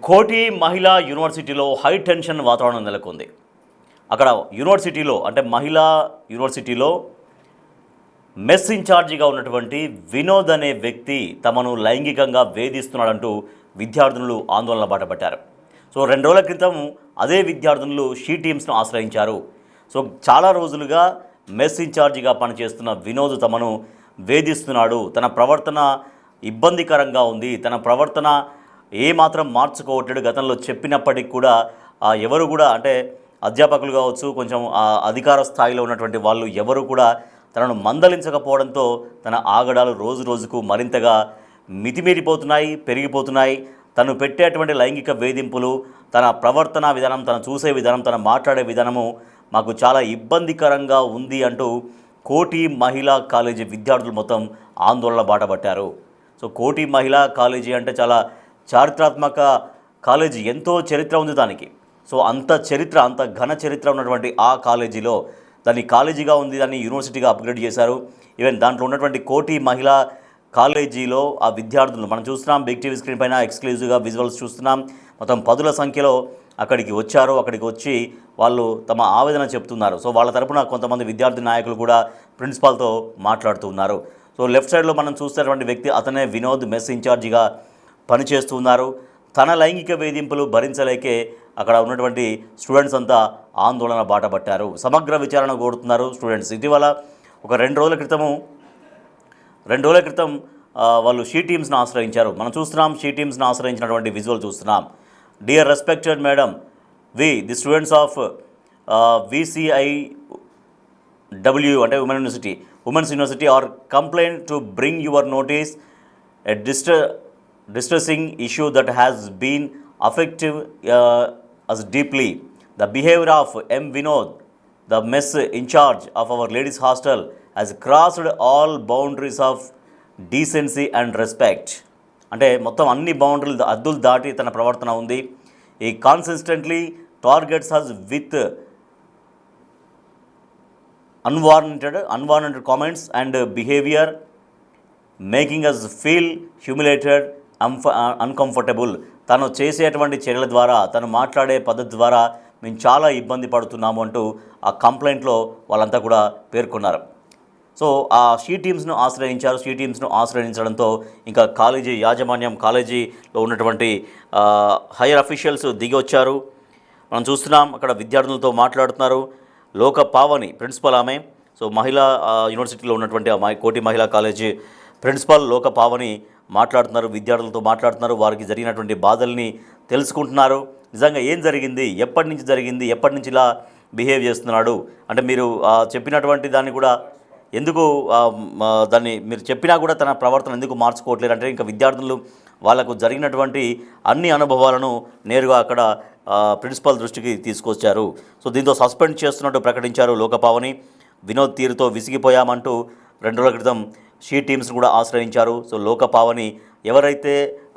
కోటి మహిళా యూనివర్సిటీలో హై టెన్షన్ వాతావరణం నెలకొంది. అక్కడ యూనివర్సిటీలో అంటే మహిళా యూనివర్సిటీలో మెస్ ఇన్ఛార్జిగా ఉన్నటువంటి వినోద్ అనే వ్యక్తి తమను లైంగికంగా వేధిస్తున్నాడంటూ విద్యార్థినులు ఆందోళన బాటపట్టారు. సో 2 రోజుల క్రితం అదే విద్యార్థినులు షీ టీమ్స్ను ఆశ్రయించారు. సో చాలా రోజులుగా మెస్ ఇన్ఛార్జిగా పనిచేస్తున్న వినోద్ తమను వేధిస్తున్నాడు, తన ప్రవర్తన ఇబ్బందికరంగా ఉంది, తన ప్రవర్తన ఏమాత్రం మార్చుకోవట్లేడు. గతంలో చెప్పినప్పటికీ కూడా ఎవరు కూడా అంటే అధ్యాపకులు కావచ్చు, కొంచెం అధికార స్థాయిలో ఉన్నటువంటి వాళ్ళు ఎవరు కూడా తనను మందలించకపోవడంతో తన ఆగడాలు రోజు రోజుకు మరింతగా మితిమీరిపోతున్నాయి, పెరిగిపోతున్నాయి. తను పెట్టేటువంటి లైంగిక వేధింపులు, తన ప్రవర్తన విధానం, తను చూసే విధానం, తను మాట్లాడే విధానము మాకు చాలా ఇబ్బందికరంగా ఉంది అంటూ కోటి మహిళా కాలేజీ విద్యార్థులు మొత్తం ఆందోళన బాటపట్టారు. సో కోటి మహిళా కాలేజీ అంటే చాలా చారిత్రాత్మక కాలేజీ, ఎంతో చరిత్ర ఉంది దానికి. సో అంత చరిత్ర, అంత ఘన చరిత్ర ఉన్నటువంటి ఆ కాలేజీలో దాన్ని కాలేజీగా ఉంది, దాన్ని యూనివర్సిటీగా అప్గ్రేడ్ చేశారు. ఈవెన్ దాంట్లో ఉన్నటువంటి కోటి మహిళా కాలేజీలో ఆ విద్యార్థులు మనం చూస్తున్నాం, బిగ్ టీవీ స్క్రీన్ పైన ఎక్స్క్లూజివ్గా విజువల్స్ చూస్తున్నాం. మొత్తం 10ల సంఖ్యలో అక్కడికి వచ్చారు. అక్కడికి వచ్చి వాళ్ళు తమ ఆవేదన చెప్తున్నారు. సో వాళ్ళ తరపున కొంతమంది విద్యార్థి నాయకులు కూడా ప్రిన్సిపాల్తో మాట్లాడుతూ ఉన్నారు. సో లెఫ్ట్ సైడ్లో మనం చూస్తున్నటువంటి వ్యక్తి అతనే వినోద్, మెస్ ఇన్ఛార్జిగా పనిచేస్తున్నారు. తన లైంగిక వేధింపులు భరించలేకే అక్కడ ఉన్నటువంటి స్టూడెంట్స్ అంతా ఆందోళన బాటపట్టారు. సమగ్ర విచారణ కోరుతున్నారు స్టూడెంట్స్. ఇటీవల ఒక 2 రోజుల క్రితం వాళ్ళు షీ టీమ్స్ని ఆశ్రయించారు. మనం చూస్తున్నాం, షీ టీమ్స్ని ఆశ్రయించినటువంటి విజువల్ చూస్తున్నాం. Dear respected madam, we the students of VCIW అంటే women's university are complaint to bring your notice a distressing issue that has been affecting us deeply. The behavior of M. Vinod, the mess in charge of our ladies hostel, has crossed all boundaries of decency and respect. అంటే మొత్తం అన్ని బౌండరీలు అద్దులు దాటి తన ప్రవర్తన ఉంది. ఈ consistently targets us with unwarranted comments and behavior, making us feel humiliated, uncomfortable. తను చేసేటువంటి చర్యల ద్వారా, తను మాట్లాడే పద్ధతి ద్వారా మేము చాలా ఇబ్బంది పడుతున్నాము అంటూ ఆ కంప్లైంట్లో వాళ్ళంతా కూడా పేర్కొన్నారు. సో ఆ షీ టీమ్స్ను ఆశ్రయించారు. షీ టీమ్స్ను ఆశ్రయించడంతో ఇంకా కాలేజీ యాజమాన్యం, కాలేజీలో ఉన్నటువంటి హైయర్ అఫీషియల్స్ దిగి వచ్చారు. మనం చూస్తున్నాం, అక్కడ విద్యార్థులతో మాట్లాడుతున్నారు. లోక పావని ప్రిన్సిపల్ ఆమె. సో మహిళా యూనివర్సిటీలో ఉన్నటువంటి కోటి మహిళా కాలేజీ ప్రిన్సిపల్ లోక పావని మాట్లాడుతున్నారు, విద్యార్థులతో మాట్లాడుతున్నారు. వారికి జరిగినటువంటి బాధల్ని తెలుసుకుంటున్నారు. నిజంగా ఏం జరిగింది, ఎప్పటి నుంచి జరిగింది, ఎప్పటి నుంచి ఇలా బిహేవ్ చేస్తున్నాడు అంటే మీరు చెప్పినటువంటి దాన్ని కూడా ఎందుకు దాన్ని మీరు చెప్పినా కూడా తన ప్రవర్తన ఎందుకు మార్చుకోవట్లేదు అంటే ఇంకా విద్యార్థులు వాళ్ళకు జరిగినటువంటి అన్ని అనుభవాలను నేరుగా అక్కడ ప్రిన్సిపల్ దృష్టికి తీసుకొచ్చారు. సో దీంతో సస్పెండ్ చేస్తున్నట్టు ప్రకటించారు లోకపావని. వినోద్ తీరుతో విసిగిపోయామంటూ 2 రోజుల క్రితం షీ టీమ్స్ను కూడా ఆశ్రయించారు. సో లోకపావని ఎవరైతే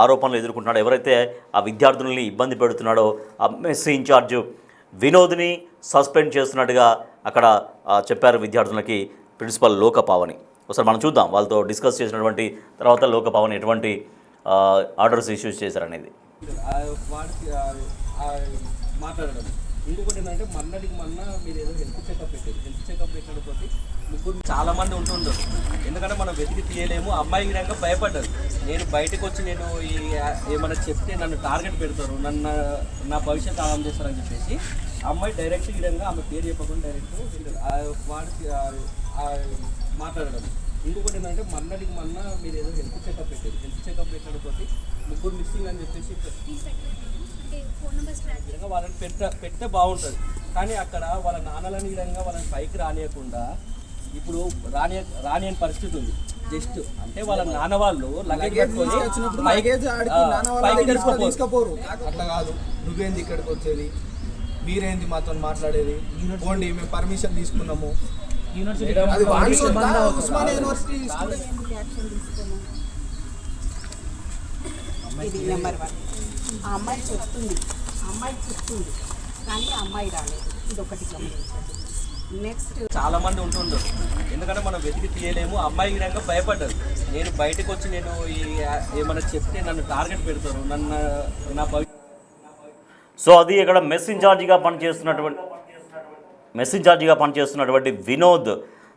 ఆరోపణలు ఎదుర్కొంటున్నాడో, ఎవరైతే ఆ విద్యార్థులని ఇబ్బంది పెడుతున్నాడో ఆ మెస్ ఇన్ఛార్జ్ వినోద్ని సస్పెండ్ చేస్తున్నట్టుగా అక్కడ చెప్పారు విద్యార్థులకి ప్రిన్సిపల్ లోకపావని. ఒకసారి మనం చూద్దాం వాళ్ళతో డిస్కస్ చేసినటువంటి తర్వాత లోకపావని ఎటువంటి ఆర్డర్స్ ఇష్యూస్ చేశారనేది. మాట్లాడడం ఇంకొకటి ఏంటంటే మొన్న మీరు ఏదో హెల్త్ చెకప్ పెట్టారు. హెల్త్ చెకప్ పెట్టకపోతే ముగ్గురు చాలా మంది ఉంటుండరు. ఎందుకంటే మనం వెతికి తీయలేము. అమ్మాయి విధంగా భయపడ్డారు. నేను బయటకు వచ్చి నేను ఏమైనా చెప్తే నన్ను టార్గెట్ పెడతారు, నా భవిష్యత్తు ఆగం చేస్తారని చెప్పేసి అమ్మాయి డైరెక్ట్ విధంగా ఆమె పేరు చెప్పకుండా డైరెక్ట్ వాడికి మాట్లాడడం. ఇంకొకటి ఏంటంటే మొన్న మీరు ఏదో హెల్త్ చెకప్ పెట్టారు. హెల్త్ చెకప్ పెట్టకపోతే ముగ్గురు మిస్సింగ్ అని చెప్పేసి వాళ్ళని పెట్టే బాగుంటుంది. కానీ అక్కడ వాళ్ళ నాన్నలని విధంగా వాళ్ళని పైకి రానియకుండా ఇప్పుడు రాని పరిస్థితి ఉంది. జస్ట్ అంటే వాళ్ళ నాన్న వాళ్ళు తీసుకోపోరు. అట్లా కాదు, నువ్వేంది ఇక్కడికి వచ్చేది, మీరేంది మాతో మాట్లాడేది, పోండి మేము పర్మిషన్ తీసుకున్నాము. అమ్మాయి చెప్తుంది కానీ అమ్మాయి రాలేదు. ఇది ఒకటి గమనించండి. నెక్స్ట్ చాలా మంది ఉంటుండరు, ఎందుకంటే మనం వెతికి తీయలేము. అమ్మాయి విధంగా భయపడ్డారు. నేను బయటకు వచ్చి నేను ఏమైనా చెప్తే నన్ను టార్గెట్ పెడతారు, నన్ను నా సో అది ఇక్కడ మెస్ ఇన్ఛార్జిగా పనిచేస్తున్నటువంటి వినోద్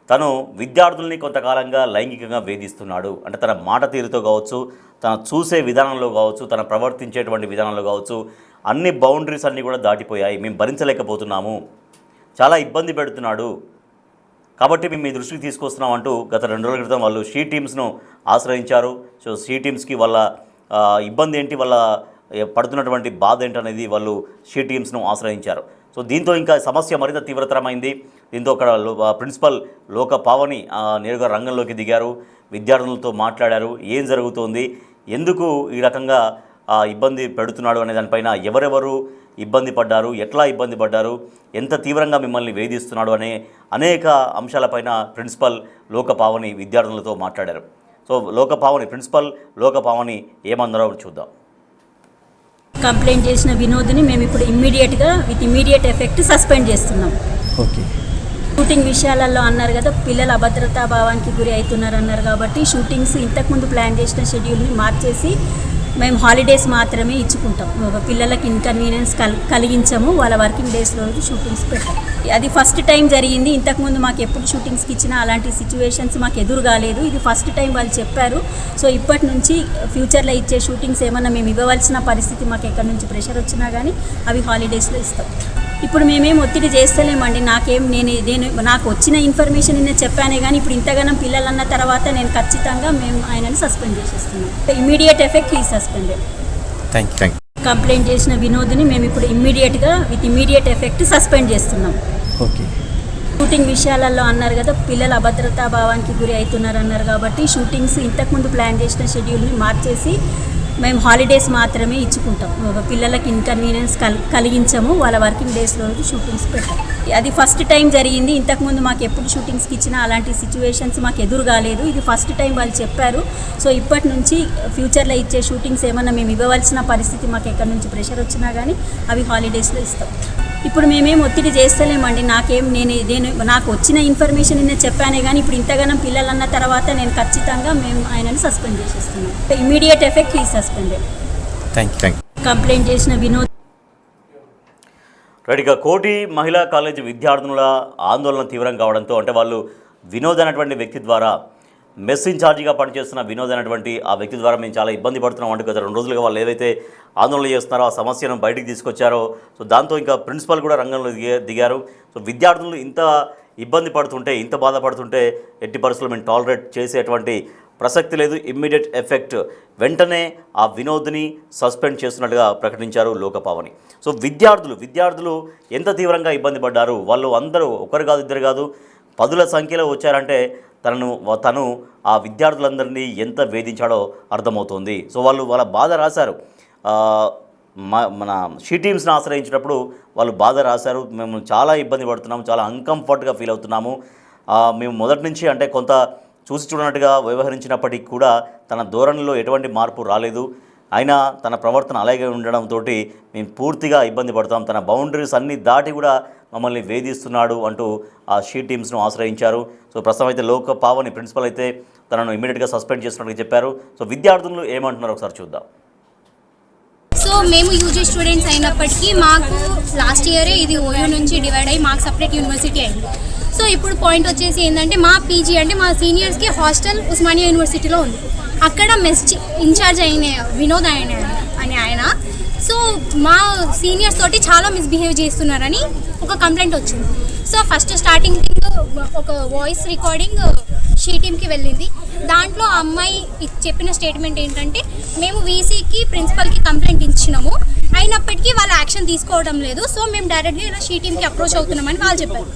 తను విద్యార్థుల్ని కొంతకాలంగా లైంగికంగా వేధిస్తున్నాడు. అంటే తన మాట తీరుతో కావచ్చు, తన చూసే విధానంలో కావచ్చు, తన ప్రవర్తించేటువంటి విధానంలో కావచ్చు, అన్ని బౌండరీస్ అన్నీ కూడా దాటిపోయాయి. మేము భరించలేకపోతున్నాము, చాలా ఇబ్బంది పెడుతున్నాడు, కాబట్టి మేము మీ దృష్టికి తీసుకొస్తున్నాం అంటూ గత 2 రోజుల క్రితం వాళ్ళు షీ టీమ్స్ను ఆశ్రయించారు. సో షీ టీమ్స్కి వాళ్ళ ఇబ్బంది ఏంటి, వాళ్ళ పడుతున్నటువంటి బాధ ఏంటనేది వాళ్ళు షీ టీమ్స్ను ఆశ్రయించారు. సో దీంతో ఇంకా సమస్య మరింత తీవ్రతరమైంది. దీంతో అక్కడ ప్రిన్సిపల్ లోక పావని నేరుగా రంగంలోకి దిగారు, విద్యార్థులతో మాట్లాడారు. ఏం జరుగుతోంది, ఎందుకు ఈ రకంగా ఇబ్బంది పెడుతున్నాడు అనే దానిపైన, ఎవరెవరు ఇబ్బంది పడ్డారు, ఎట్లా ఇబ్బంది పడ్డారు, ఎంత తీవ్రంగా మిమ్మల్ని వేధిస్తున్నాడు అనే అనేక అంశాలపైన ప్రిన్సిపల్ లోక పావని విద్యార్థులతో మాట్లాడారు. సో ప్రిన్సిపల్ లోక పావని ఏమన్నారో చూద్దాం. కంప్లైంట్ చేసిన వినోద్ని మేము ఇప్పుడు విత్ ఇమ్మీడియట్ ఎఫెక్ట్ సస్పెండ్ చేస్తున్నాం. ఓకే. షూటింగ్ విషయాలలో అన్నారు కదా, పిల్లలు అభద్రతా భావానికి గురి అవుతున్నారు అన్నారు కాబట్టి షూటింగ్స్ ఇంతకుముందు ప్లాన్ చేసిన షెడ్యూల్ని మార్చేసి మేము హాలిడేస్ మాత్రమే ఇచ్చుకుంటాం. పిల్లలకి ఇన్కన్వీనియన్స్ కలిగించము, వాళ్ళ వర్కింగ్ డేస్ రోజు షూటింగ్స్ పెట్టాం. అది ఫస్ట్ టైం జరిగింది. ఇంతకుముందు మాకు ఎప్పుడు షూటింగ్స్కి ఇచ్చినా అలాంటి సిచ్యువేషన్స్ మాకు ఎదురు కాలేదు. ఇది ఫస్ట్ టైం వాళ్ళు చెప్పారు. సో ఇప్పటి నుంచి ఫ్యూచర్లో ఇచ్చే షూటింగ్స్ ఏమన్నా మేము ఇవ్వవలసిన పరిస్థితి మాకు ఎక్కడి నుంచి ప్రెషర్ వచ్చినా కానీ అవి హాలిడేస్లో ఇస్తాం. ఇప్పుడు మేమేం ఒత్తిడి చేస్తలేమండి. నాకు వచ్చిన ఇన్ఫర్మేషన్ నేను చెప్పానే కానీ ఇప్పుడు ఇంతగానం పిల్లలు అన్న తర్వాత నేను ఖచ్చితంగా మేము ఆయనను సస్పెండ్ చేసేస్తున్నాం. ఇమ్మీడియట్ ఎఫెక్ట్ ఈ సస్పెండెడ్. Thank you. కంప్లైంట్ చేసిన వినోద్ని మేము ఇప్పుడు విత్ ఇమ్మీడియట్ ఎఫెక్ట్ సస్పెండ్ చేస్తున్నాం. ఓకే. షూటింగ్ విషయాలలో అన్నారు కదా, పిల్లలు అభద్రతా భావానికి గురి అవుతున్నారు అన్నారు కాబట్టి షూటింగ్స్ ఇంతకుముందు ప్లాన్ చేసిన షెడ్యూల్ని మార్చేసి మేము హాలిడేస్ మాత్రమే ఇచ్చుకుంటాం. పిల్లలకి ఇన్కన్వీనియన్స్ కలిగించము, వాళ్ళ వర్కింగ్ డేస్ రోజు షూటింగ్స్ పెట్టాం. అది ఫస్ట్ టైం జరిగింది. ఇంతకుముందు మాకు ఎప్పుడు షూటింగ్స్కి ఇచ్చినా అలాంటి సిచ్యువేషన్స్ మాకు ఎదురు కాలేదు. ఇది ఫస్ట్ టైం వాళ్ళు చెప్పారు. సో ఇప్పటి నుంచి ఫ్యూచర్లో ఇచ్చే షూటింగ్స్ ఏమన్నా మేము ఇవ్వవలసిన పరిస్థితి మాకు ఎక్కడి నుంచి ప్రెషర్ వచ్చినా కానీ అవి హాలిడేస్లో ఇస్తాం. ఇప్పుడు మేమేం ఒత్తిడి చేస్తలేమండి. నాకు వచ్చిన ఇన్ఫర్మేషన్ నేను చెప్పానే కానీ ఇప్పుడు ఇంతగానం పిల్లలు అన్న తర్వాత నేను ఖచ్చితంగా మేము ఆయనను సస్పెండ్ చేసేస్తున్నాం. ఇమ్మీడియట్ ఎఫెక్ట్ ఈ సస్పెండెడ్. Thank you. కంప్లైంట్ చేసిన వినోద్. రైట్గా కోటి మహిళా కాలేజీ విద్యార్థుల ఆందోళన తీవ్రం కావడంతో, అంటే వాళ్ళు వినోద్ అనేటువంటి వ్యక్తి ద్వారా, మెస్ ఇన్ఛార్జిగా పనిచేస్తున్న వినోద్ అనేటువంటి ఆ వ్యక్తి ద్వారా మేము చాలా ఇబ్బంది పడుతున్నాం అంటే గత 2 రోజులుగా వాళ్ళు ఏదైతే ఆందోళన చేస్తున్నారో ఆ సమస్యను బయటికి తీసుకొచ్చారో, సో దాంతో ఇంకా ప్రిన్సిపల్ కూడా రంగంలో దిగారు. సో విద్యార్థులు ఇంత ఇబ్బంది పడుతుంటే, ఇంత బాధపడుతుంటే ఎట్టి పరిస్థితుల్లో మేము టాలరేట్ చేసేటువంటి ప్రసక్తి లేదు. ఇమ్మీడియట్ ఎఫెక్ట్ వెంటనే ఆ వినోద్ని సస్పెండ్ చేస్తున్నట్టుగా ప్రకటించారు లోకపావని. సో విద్యార్థులు ఎంత తీవ్రంగా ఇబ్బంది పడ్డారు, వాళ్ళు అందరూ ఒకరు కాదు ఇద్దరు కాదు 10ల సంఖ్యలో వచ్చారంటే తను ఆ విద్యార్థులందరినీ ఎంత వేధించాడో అర్థమవుతోంది. సో వాళ్ళ బాధ రాశారు. మన షీ టీమ్స్ని ఆశ్రయించినప్పుడు వాళ్ళు బాధ రాశారు. మేము చాలా ఇబ్బంది పడుతున్నాము, చాలా అన్కంఫర్ట్గా ఫీల్ అవుతున్నాము. మేము మొదటి నుంచి అంటే కొంత చూసి చూడనట్టుగా వ్యవహరించినప్పటికీ కూడా తన ధోరణిలో ఎటువంటి మార్పు రాలేదు. అయినా తన ప్రవర్తన అలాగే ఉండడంతో మేము పూర్తిగా ఇబ్బంది పడతాం, తన బౌండరీస్ అన్నీ దాటి కూడా మమ్మల్ని వేధిస్తున్నాడు అంటూ ఆ షీ టీమ్స్ను ఆశ్రయించారు. సో ప్రస్తుతం అయితే లోక పావని ప్రిన్సిపల్ అయితే తనను ఇమీడియట్గా సస్పెండ్ చేస్తున్నట్టుగా చెప్పారు. సో విద్యార్థులు ఏమంటున్నారో ఒకసారి చూద్దాం. సో మేము యూజీ స్టూడెంట్స్ అయినప్పటికీ మాకు లాస్ట్ ఇయరే ఇది ఓయూ నుంచి డివైడ్ అయ్యి మాకు సపరేట్ యూనివర్సిటీ అయింది. సో ఇప్పుడు పాయింట్ వచ్చేసి ఏంటంటే మా పీజీ అంటే మా సీనియర్స్కి హాస్టల్ ఉస్మానియా యూనివర్సిటీలో ఉంది. అక్కడ మెస్ ఇన్ఛార్జ్ అయిన వినోద్ అని ఆయన సో మా సీనియర్స్ తోటి చాలా మిస్బిహేవ్ చేస్తున్నారని ఒక కంప్లైంట్ వచ్చింది. సో ఫస్ట్ స్టార్టింగ్ ఒక వాయిస్ రికార్డింగ్ షీ టీమ్కి వెళ్ళింది. దాంట్లో ఆ అమ్మాయి చెప్పిన స్టేట్మెంట్ ఏంటంటే మేము వీసీకి ప్రిన్సిపల్కి కంప్లైంట్ ఇచ్చినాము, అయినప్పటికీ వాళ్ళు యాక్షన్ తీసుకోవడం లేదు. సో మేము డైరెక్ట్గా ఇలా షీ టీమ్కి అప్రోచ్ అవుతున్నామని వాళ్ళు చెప్పారు.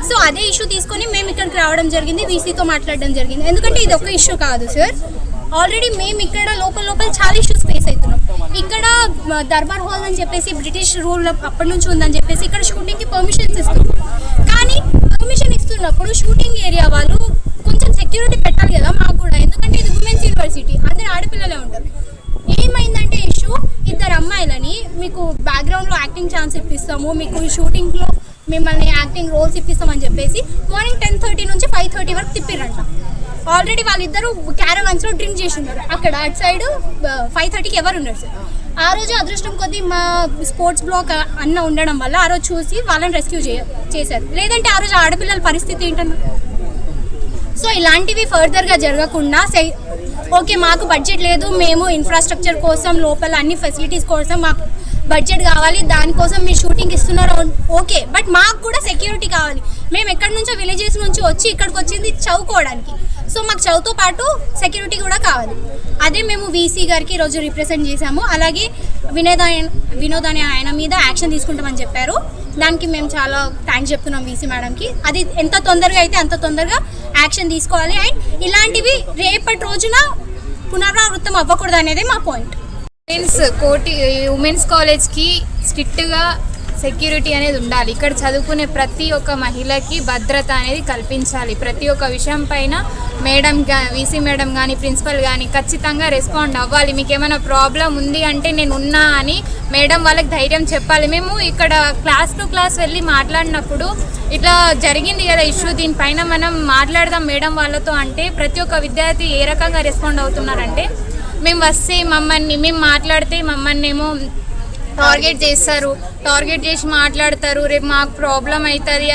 సో అదే ఇష్యూ తీసుకొని మేము ఇక్కడికి రావడం జరిగింది, వీసీతో మాట్లాడడం జరిగింది. ఎందుకంటే ఇది ఒక ఇష్యూ కాదు సార్, ఆల్రెడీ మేము ఇక్కడ లోపల చాలా ఇష్యూస్ ఫేస్ అవుతున్నాం. ఇక్కడ దర్బార్ హాల్ అని చెప్పేసి బ్రిటిష్ రూల్ అప్పటి నుంచి ఉందని చెప్పేసి ఇక్కడ షూటింగ్కి పర్మిషన్స్ ఇస్తున్నారు. కానీ పర్మిషన్ ఇస్తున్నప్పుడు షూటింగ్ ఏరియా వాళ్ళు కొంచెం సెక్యూరిటీ పెట్టాలి కదా మాకు కూడా, ఎందుకంటే ఇది ఉమెన్స్ యూనివర్సిటీ, అందరు ఆడపిల్లలే ఉంటారు. ఏమైందంటే ఇష్యూ, 2 అమ్మాయిలని మీకు బ్యాక్గ్రౌండ్లో యాక్టింగ్ ఛాన్స్ ఇప్పిస్తాము, మీకు షూటింగ్లో మిమ్మల్ని యాక్టింగ్ రోల్స్ ఇప్పిస్తామని చెప్పేసి మార్నింగ్ 10:30 నుంచి 5:30 వరకు తిప్పిరంట. ఆల్రెడీ వాళ్ళిద్దరూ క్యారవాన్స్లో డ్రింక్ చేసి ఉన్నారు అక్కడ అటు సైడ్. 5:30కి ఎవరు ఉన్నారు సార్. ఆ రోజు అదృష్టం కొద్దీ మా స్పోర్ట్స్ బ్లాక్ అన్న ఉండడం వల్ల ఆ రోజు చూసి వాళ్ళని రెస్క్యూ చేశారు. లేదంటే ఆ రోజు ఆడపిల్లల పరిస్థితి ఏంటన్నా. సో ఇలాంటివి ఫర్దర్గా జరగకుండా ఓకే మాకు బడ్జెట్ లేదు, మేము ఇన్ఫ్రాస్ట్రక్చర్ కోసం లోపల అన్ని ఫెసిలిటీస్ కోసం మాకు బడ్జెట్ కావాలి, దానికోసం మీరు షూటింగ్ ఇస్తున్నారు ఓకే, బట్ మాకు కూడా సెక్యూరిటీ కావాలి. మేము ఎక్కడి నుంచో విలేజెస్ నుంచి వచ్చి ఇక్కడికి వచ్చింది చదువుకోవడానికి. సో మాకు చదువుతో పాటు సెక్యూరిటీ కూడా కావాలి. అదే మేము వీసీ గారికి ఈరోజు రిప్రజెంట్ చేశాము. అలాగే వినోద్ అనే ఆయన మీద యాక్షన్ తీసుకుంటామని చెప్పారు. దానికి మేము చాలా థ్యాంక్స్ చెప్తున్నాం వీసీ మేడంకి. అది ఎంత తొందరగా అయితే అంత తొందరగా యాక్షన్ తీసుకోవాలి. అండ్ ఇలాంటివి రేపటి రోజున పునరావృతం అవ్వకూడదు అనేది మా పాయింట్. ఉమెన్స్ కాలేజ్కి స్ట్రిక్ట్గా సెక్యూరిటీ అనేది ఉండాలి. ఇక్కడ చదువుకునే ప్రతి ఒక్క మహిళకి భద్రత అనేది కల్పించాలి. ప్రతి ఒక్క విషయం పైన వీసీ మేడం కానీ ప్రిన్సిపల్ కానీ ఖచ్చితంగా రెస్పాండ్ అవ్వాలి. మీకు ఏమైనా ప్రాబ్లం ఉంది అంటే నేను ఉన్నా అని మేడం వాళ్ళకి ధైర్యం చెప్పాలి. మేము ఇక్కడ క్లాస్ టు క్లాస్ వెళ్ళి మాట్లాడినప్పుడు ఇట్లా జరిగింది కదా ఇష్యూ, దీనిపైన మనం మాట్లాడదాం మేడం వాళ్ళతో అంటే ప్రతి ఒక్క విద్యార్థి ఏ రకంగా రెస్పాండ్ అవుతున్నారంటే మేము వస్తే మేము మాట్లాడితే మమ్మల్ని ఏమో టార్గెట్ చేసి మాట్లాడతారు, రేపు మాకు ప్రాబ్లం అవుతుంది.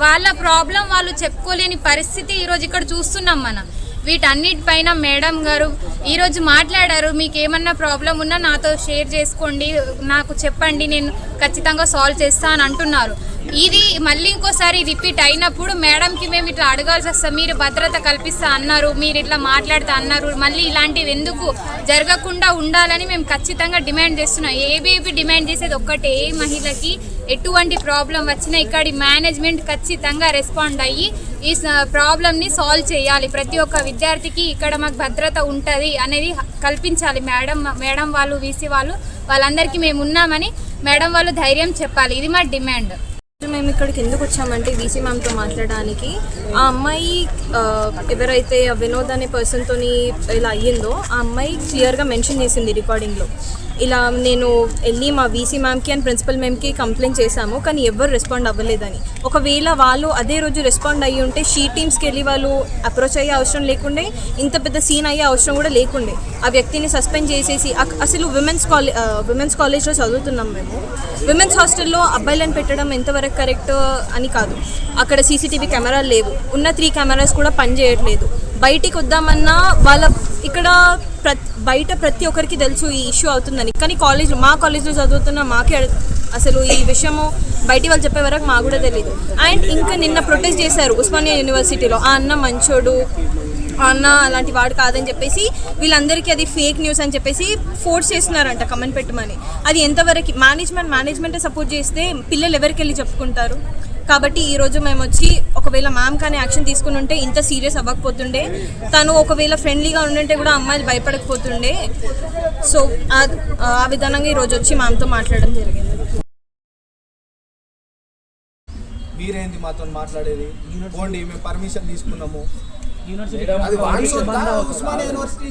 వాళ్ళ ప్రాబ్లం వాళ్ళు చెప్పుకోలేని పరిస్థితి ఈరోజు ఇక్కడ చూస్తున్నాం మనం. వీటన్నిటిపైన మేడం గారు ఈరోజు మాట్లాడారు. మీకు ఏమన్నా ప్రాబ్లం ఉన్నా నాతో షేర్ చేసుకోండి, నాకు చెప్పండి, నేను ఖచ్చితంగా సాల్వ్ చేస్తాను అంటున్నారు. ఇది మళ్ళీ ఇంకోసారి రిపీట్ అయినప్పుడు మేడంకి మేము ఇట్లా అడగాల్సి వస్తాం. మీరు భద్రత కల్పిస్తా అన్నారు, మీరు ఇట్లా మాట్లాడుతా అన్నారు, మళ్ళీ ఇలాంటివి ఎందుకు జరగకుండా ఉండాలని మేము ఖచ్చితంగా డిమాండ్ చేస్తున్నాం. ఏబీవీ డిమాండ్ చేసేది ఒక్కటే, ఏ మహిళకి ఎటువంటి ప్రాబ్లం వచ్చినా ఇక్కడి మేనేజ్మెంట్ ఖచ్చితంగా రెస్పాండ్ అయ్యి ఈ ప్రాబ్లమ్ని సాల్వ్ చేయాలి. ప్రతి ఒక్క విద్యార్థికి ఇక్కడ మాకు భద్రత ఉంటుంది అనేది కల్పించాలి. మేడం వాళ్ళు వీసీ వాళ్ళందరికీ మేము ఉన్నామని మేడం వాళ్ళు ధైర్యం చెప్పాలి. ఇది మా డిమాండ్. మేము ఇక్కడికి ఎందుకు వచ్చామంటే వీసీ మ్యామ్తో మాట్లాడడానికి. ఆ అమ్మాయి ఎవరైతే వినోద్ అనే పర్సన్తో ఇలా అయ్యిందో ఆ అమ్మాయి క్లియర్గా మెన్షన్ చేసింది రికార్డింగ్లో, ఇలా నేను వెళ్ళి మా వీసీ మ్యామ్కి అండ్ ప్రిన్సిపల్ మ్యామ్కి కంప్లైంట్ చేశాము కానీ ఎవరు రెస్పాండ్ అవ్వలేదని. ఒకవేళ వాళ్ళు అదే రోజు రెస్పాండ్ అయ్యి ఉంటే షీ టీమ్స్కి వెళ్ళి వాళ్ళు అప్రోచ్ అయ్యే అవసరం లేకుండే, ఇంత పెద్ద సీన్ అయ్యే అవసరం కూడా లేకుండే. ఆ వ్యక్తిని సస్పెండ్ చేసేసి అసలు విమెన్స్ కాలేజ్లో చదువుతున్నాం మేము. విమెన్స్ హాస్టల్లో అబ్బాయిలను పెట్టడం ఎంతవరకు కరెక్ట్ అని కాదు. అక్కడ సీసీటీవీ కెమెరాలు లేవు, ఉన్న 3 కెమెరాస్ కూడా పనిచేయట్లేదు. బయటికి వద్దామన్నా ఇక్కడ బయట ప్రతి ఒక్కరికి తెలుసు ఈ ఇష్యూ అవుతుందని, కానీ మా కాలేజ్లో చదువుతున్న మాకే అసలు ఈ విషయము బయటి వాళ్ళు చెప్పే వరకు మాకు కూడా తెలియదు. అండ్ ఇంకా నిన్న ప్రొటెస్ట్ చేశారు ఉస్మానియా యూనివర్సిటీలో, ఆ అన్న మంచోడు, ఆ అన్న అలాంటి వాడు కాదని చెప్పేసి వీళ్ళందరికీ అది ఫేక్ న్యూస్ అని చెప్పేసి ఫోర్స్ చేస్తున్నారంట కమెంట్ పెట్టమని. అది ఎంతవరకు మేనేజ్మెంటే సపోర్ట్ చేస్తే పిల్లలు ఎవరికి వెళ్ళి చెప్పుకుంటారు. కాబట్టి ఈరోజు మేము వచ్చి ఒకవేళ మ్యామ్ కానీ యాక్షన్ తీసుకుని ఉంటే ఇంత సీరియస్ అవ్వకపోతుండే, తను ఒకవేళ ఫ్రెండ్లీగా ఉండుంటే కూడా అమ్మాయిలు భయపడకపోతుండే. సో ఆ విధానంగా ఈరోజు వచ్చి మ్యామ్తో మాట్లాడడం జరిగింది. మీరేంది మాతో మాట్లాడేది, పోండి మేము పర్మిషన్ తీసుకున్నాము. యూనివర్సిటీ అది ఉస్మానియా యూనివర్సిటీ